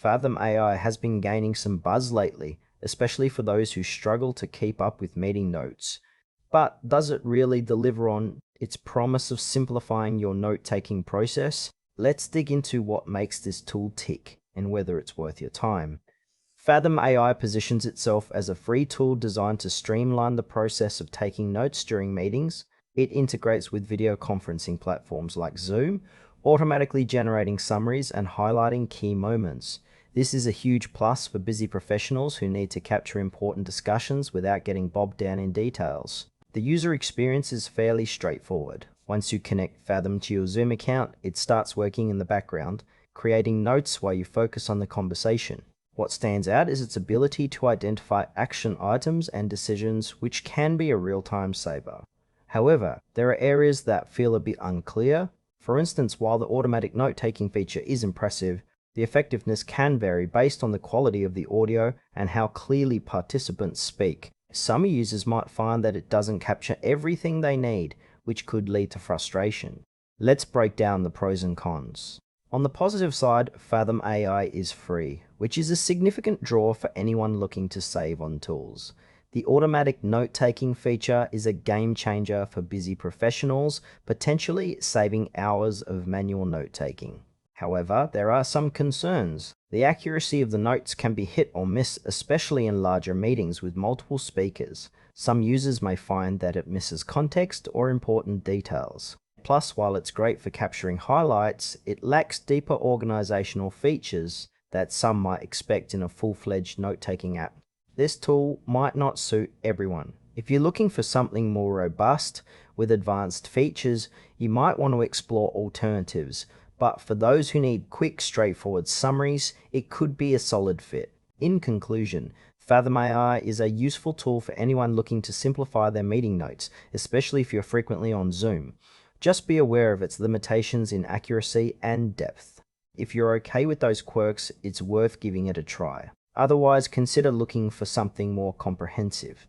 Fathom AI has been gaining some buzz lately, especially for those who struggle to keep up with meeting notes. But does it really deliver on its promise of simplifying your note-taking process? Let's dig into what makes this tool tick and whether it's worth your time. Fathom AI positions itself as a free tool designed to streamline the process of taking notes during meetings. It integrates with video conferencing platforms like Zoom, automatically generating summaries and highlighting key moments. This is a huge plus for busy professionals who need to capture important discussions without getting bogged down in details. The user experience is fairly straightforward. Once you connect Fathom to your Zoom account, it starts working in the background, creating notes while you focus on the conversation. What stands out is its ability to identify action items and decisions, which can be a real-time saver. However, there are areas that feel a bit unclear. For instance, while the automatic note-taking feature is impressive, the effectiveness can vary based on the quality of the audio and how clearly participants speak. Some users might find that it doesn't capture everything they need, which could lead to frustration. Let's break down the pros and cons. On the positive side, Fathom AI is free, which is a significant draw for anyone looking to save on tools. The automatic note-taking feature is a game changer for busy professionals, potentially saving hours of manual note-taking. However, there are some concerns. The accuracy of the notes can be hit or miss, especially in larger meetings with multiple speakers. Some users may find that it misses context or important details. Plus, while it's great for capturing highlights, it lacks deeper organizational features that some might expect in a full-fledged note-taking app. This tool might not suit everyone. If you're looking for something more robust with advanced features, you might want to explore alternatives. But for those who need quick, straightforward summaries, it could be a solid fit. In conclusion, Fathom AI is a useful tool for anyone looking to simplify their meeting notes, especially if you're frequently on Zoom. Just be aware of its limitations in accuracy and depth. If you're okay with those quirks, it's worth giving it a try. Otherwise, consider looking for something more comprehensive.